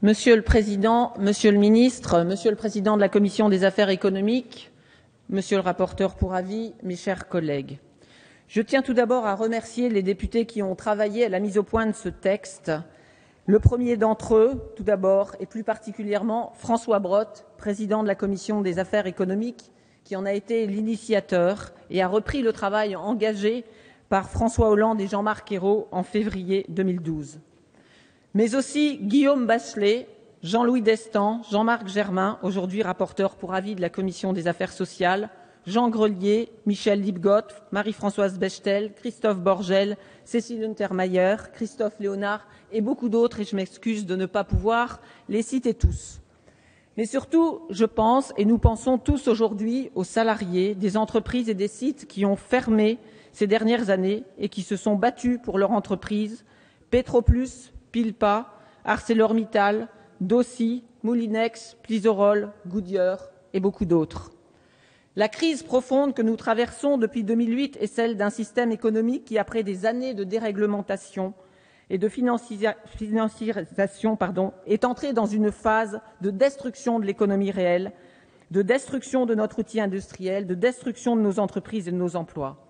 Monsieur le Président, Monsieur le Ministre, Monsieur le Président de la Commission des affaires économiques, Monsieur le rapporteur pour avis, mes chers collègues. Je tiens tout d'abord à remercier les députés qui ont travaillé à la mise au point de ce texte. Le premier d'entre eux, tout d'abord, et plus particulièrement François Brottes, président de la Commission des affaires économiques, qui en a été l'initiateur et a repris le travail engagé par François Hollande et Jean-Marc Ayrault en février 2012. Mais aussi Guillaume Bachelet, Jean-Louis Destan, Jean-Marc Germain, aujourd'hui rapporteur pour avis de la Commission des affaires sociales, Jean Grelier, Michel Liebgott, Marie-Françoise Bechtel, Christophe Borgel, Cécile Untermaier, Christophe Léonard et beaucoup d'autres, et je m'excuse de ne pas pouvoir les citer tous. Mais surtout, je pense, et nous pensons tous aujourd'hui, aux salariés des entreprises et des sites qui ont fermé ces dernières années et qui se sont battus pour leur entreprise, Petroplus, Pilpa, ArcelorMittal, Dossi, Moulinex, Plisorol, Goodyear et beaucoup d'autres. La crise profonde que nous traversons depuis 2008 est celle d'un système économique qui, après des années de déréglementation et de financiarisation, est entré dans une phase de destruction de l'économie réelle, de destruction de notre outil industriel, de destruction de nos entreprises et de nos emplois.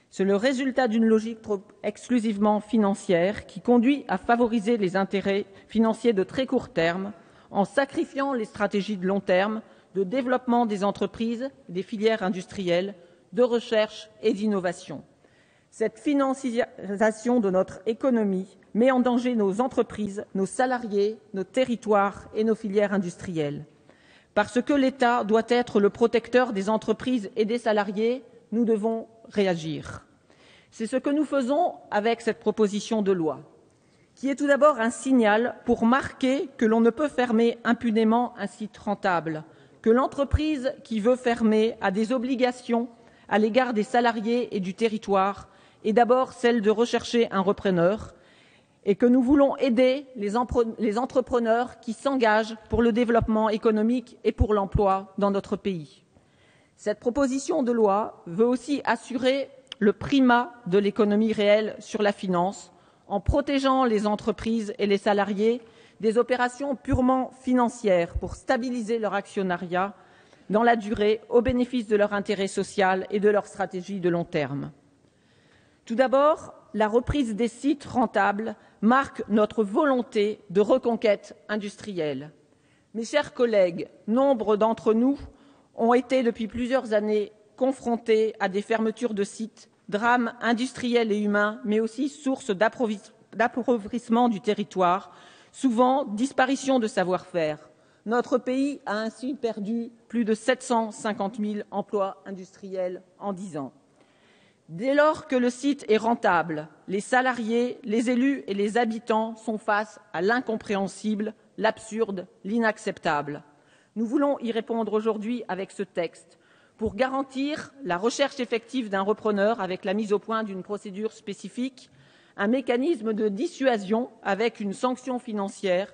C'est le résultat d'une logique trop exclusivement financière qui conduit à favoriser les intérêts financiers de très court terme en sacrifiant les stratégies de long terme de développement des entreprises, des filières industrielles, de recherche et d'innovation. Cette financiarisation de notre économie met en danger nos entreprises, nos salariés, nos territoires et nos filières industrielles. Parce que l'État doit être le protecteur des entreprises et des salariés, nous devons réagir. C'est ce que nous faisons avec cette proposition de loi, qui est tout d'abord un signal pour marquer que l'on ne peut fermer impunément un site rentable, que l'entreprise qui veut fermer a des obligations à l'égard des salariés et du territoire, et d'abord celle de rechercher un repreneur, et que nous voulons aider les entrepreneurs qui s'engagent pour le développement économique et pour l'emploi dans notre pays. Cette proposition de loi veut aussi assurer le primat de l'économie réelle sur la finance en protégeant les entreprises et les salariés des opérations purement financières pour stabiliser leur actionnariat dans la durée au bénéfice de leur intérêt social et de leur stratégie de long terme. Tout d'abord, la reprise des sites rentables marque notre volonté de reconquête industrielle. Mes chers collègues, nombre d'entre nous ont été depuis plusieurs années confrontés à des fermetures de sites, drames industriels et humains, mais aussi sources d'appauvrissement du territoire, souvent disparition de savoir-faire. Notre pays a ainsi perdu plus de 750 000 emplois industriels en 10 ans. Dès lors que le site est rentable, les salariés, les élus et les habitants sont face à l'incompréhensible, l'absurde, l'inacceptable. Nous voulons y répondre aujourd'hui avec ce texte pour garantir la recherche effective d'un repreneur avec la mise au point d'une procédure spécifique, un mécanisme de dissuasion avec une sanction financière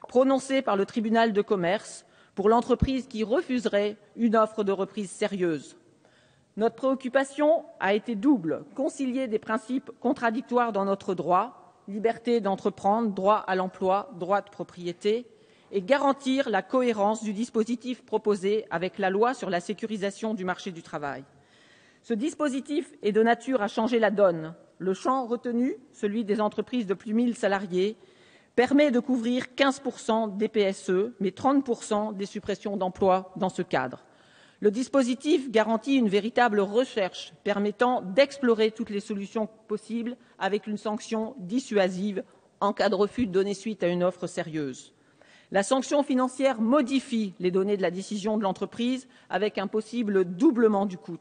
prononcée par le tribunal de commerce pour l'entreprise qui refuserait une offre de reprise sérieuse. Notre préoccupation a été double, concilier des principes contradictoires dans notre droit, liberté d'entreprendre, droit à l'emploi, droit de propriété, et garantir la cohérence du dispositif proposé avec la loi sur la sécurisation du marché du travail. Ce dispositif est de nature à changer la donne. Le champ retenu, celui des entreprises de plus de 1 000 salariés, permet de couvrir 15% des PSE, mais 30% des suppressions d'emplois dans ce cadre. Le dispositif garantit une véritable recherche permettant d'explorer toutes les solutions possibles avec une sanction dissuasive en cas de refus de donner suite à une offre sérieuse. La sanction financière modifie les données de la décision de l'entreprise avec un possible doublement du coût.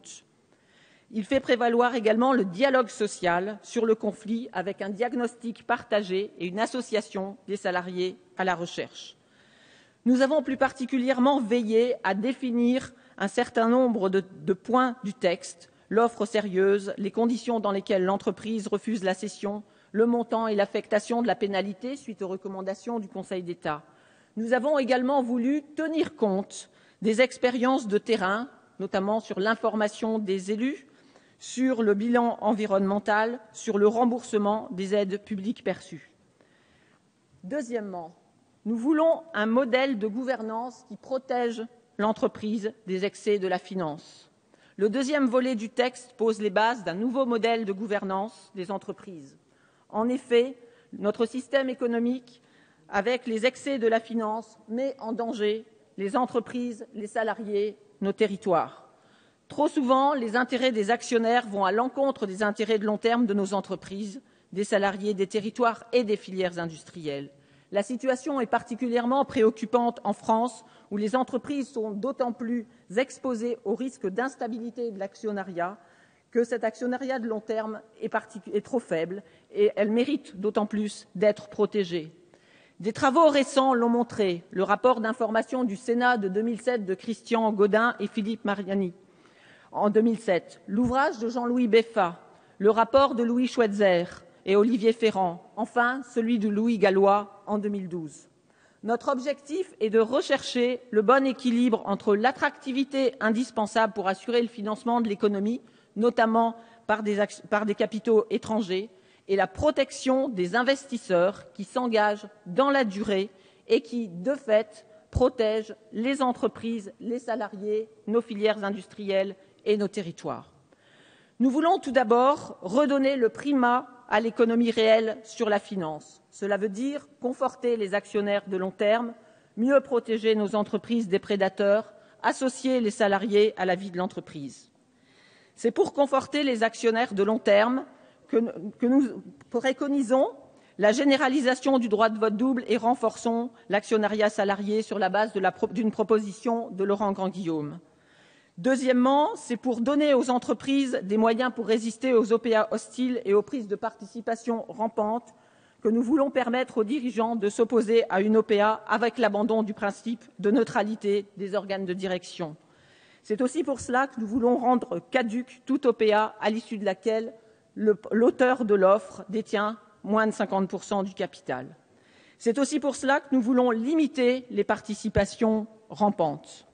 Il fait prévaloir également le dialogue social sur le conflit avec un diagnostic partagé et une association des salariés à la recherche. Nous avons plus particulièrement veillé à définir un certain nombre de points du texte, l'offre sérieuse, les conditions dans lesquelles l'entreprise refuse la cession, le montant et l'affectation de la pénalité suite aux recommandations du Conseil d'État. Nous avons également voulu tenir compte des expériences de terrain, notamment sur l'information des élus, sur le bilan environnemental, sur le remboursement des aides publiques perçues. Deuxièmement, Nous voulons un modèle de gouvernance qui protège l'entreprise des excès de la finance. Le deuxième volet du texte pose les bases d'un nouveau modèle de gouvernance des entreprises. En effet, notre système économique, avec les excès de la finance, met en danger les entreprises, les salariés, nos territoires. Trop souvent, les intérêts des actionnaires vont à l'encontre des intérêts de long terme de nos entreprises, des salariés, des territoires et des filières industrielles. La situation est particulièrement préoccupante en France, où les entreprises sont d'autant plus exposées au risque d'instabilité de l'actionnariat que cet actionnariat de long terme est trop faible et elles méritent d'autant plus d'être protégées. Des travaux récents l'ont montré, le rapport d'information du Sénat de 2007 de Christian Gaudin et Philippe Mariani en 2007, l'ouvrage de Jean-Louis Beffa, le rapport de Louis Schweitzer et Olivier Ferrand, enfin celui de Louis Gallois en 2012. Notre objectif est de rechercher le bon équilibre entre l'attractivité indispensable pour assurer le financement de l'économie, notamment par des capitaux étrangers, et la protection des investisseurs qui s'engagent dans la durée et qui, de fait, protègent les entreprises, les salariés, nos filières industrielles et nos territoires. Nous voulons tout d'abord redonner le primat à l'économie réelle sur la finance. Cela veut dire conforter les actionnaires de long terme, mieux protéger nos entreprises des prédateurs, associer les salariés à la vie de l'entreprise. C'est pour conforter les actionnaires de long terme que nous préconisons la généralisation du droit de vote double et renforçons l'actionnariat salarié sur la base d'une proposition de Laurent Grandguillaume. Deuxièmement, c'est pour donner aux entreprises des moyens pour résister aux OPA hostiles et aux prises de participation rampantes que nous voulons permettre aux dirigeants de s'opposer à une OPA avec l'abandon du principe de neutralité des organes de direction. C'est aussi pour cela que nous voulons rendre caduque toute OPA à l'issue de laquelle l'auteur de l'offre détient moins de 50% du capital. C'est aussi pour cela que nous voulons limiter les participations rampantes.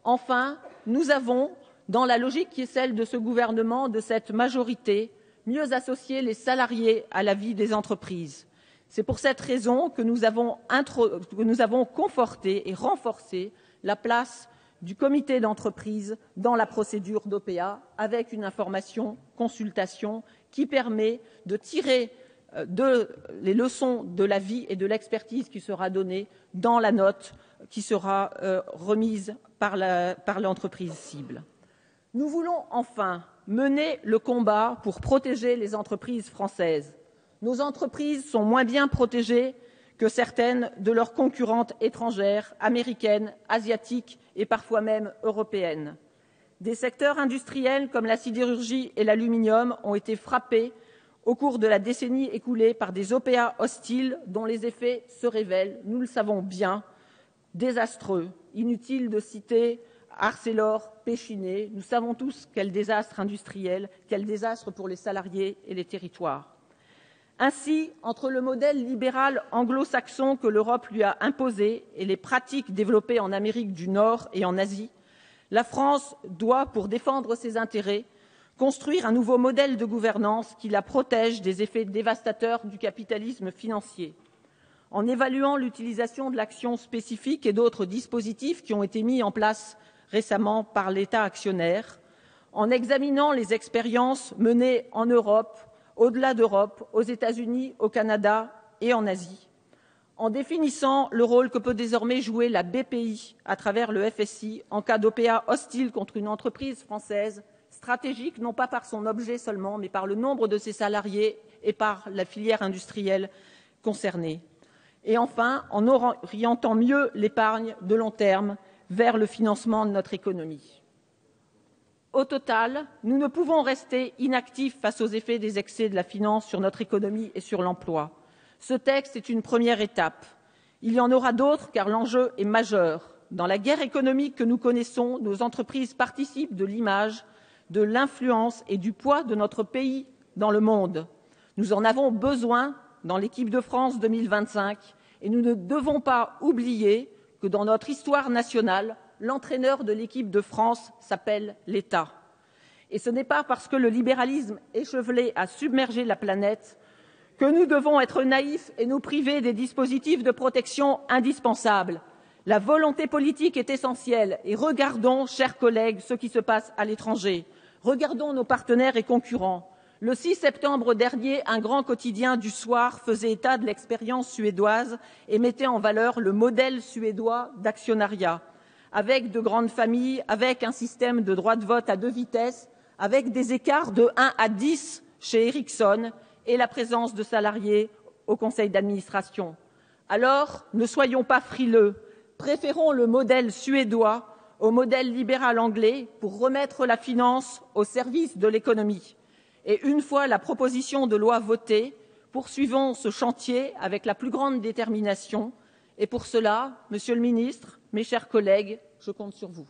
Enfin, nous avons, dans la logique qui est celle de ce gouvernement, de cette majorité, mieux associer les salariés à la vie des entreprises. C'est pour cette raison que nous avons conforté et renforcé la place du comité d'entreprise dans la procédure d'OPA avec une information consultation qui permet de tirer les leçons de la vie et de l'expertise qui sera donnée dans la note qui sera remise par l'entreprise cible. Nous voulons enfin mener le combat pour protéger les entreprises françaises. Nos entreprises sont moins bien protégées que certaines de leurs concurrentes étrangères, américaines, asiatiques et parfois même européennes. Des secteurs industriels comme la sidérurgie et l'aluminium ont été frappés au cours de la décennie écoulée par des OPA hostiles dont les effets se révèlent, nous le savons bien, désastreux. Inutile de citer Arcelor, Pechiney, nous savons tous quel désastre industriel, quel désastre pour les salariés et les territoires. Ainsi, entre le modèle libéral anglo-saxon que l'Europe lui a imposé et les pratiques développées en Amérique du Nord et en Asie, la France doit, pour défendre ses intérêts, construire un nouveau modèle de gouvernance qui la protège des effets dévastateurs du capitalisme financier. En évaluant l'utilisation de l'action spécifique et d'autres dispositifs qui ont été mis en place récemment par l'État actionnaire, en examinant les expériences menées en Europe, au-delà d'Europe, aux États-Unis, au Canada et en Asie, en définissant le rôle que peut désormais jouer la BPI à travers le FSI en cas d'OPA hostile contre une entreprise française, stratégique non pas par son objet seulement, mais par le nombre de ses salariés et par la filière industrielle concernée. Et enfin, en orientant mieux l'épargne de long terme vers le financement de notre économie. Au total, nous ne pouvons rester inactifs face aux effets des excès de la finance sur notre économie et sur l'emploi. Ce texte est une première étape. Il y en aura d'autres car l'enjeu est majeur. Dans la guerre économique que nous connaissons, nos entreprises participent de l'image, de l'influence et du poids de notre pays dans le monde. Nous en avons besoin dans l'équipe de France 2025 et nous ne devons pas oublier que dans notre histoire nationale, l'entraîneur de l'équipe de France s'appelle l'État. Et ce n'est pas parce que le libéralisme échevelé a submergé la planète que nous devons être naïfs et nous priver des dispositifs de protection indispensables. La volonté politique est essentielle et regardons, chers collègues, ce qui se passe à l'étranger. Regardons nos partenaires et concurrents. Le 6 septembre dernier, un grand quotidien du soir faisait état de l'expérience suédoise et mettait en valeur le modèle suédois d'actionnariat, avec de grandes familles, avec un système de droit de vote à 2 vitesses, avec des écarts de 1 à 10 chez Ericsson et la présence de salariés au conseil d'administration. Alors, ne soyons pas frileux, préférons le modèle suédois au modèle libéral anglais pour remettre la finance au service de l'économie. Et une fois la proposition de loi votée, poursuivons ce chantier avec la plus grande détermination. Et pour cela, Monsieur le ministre, mes chers collègues, je compte sur vous.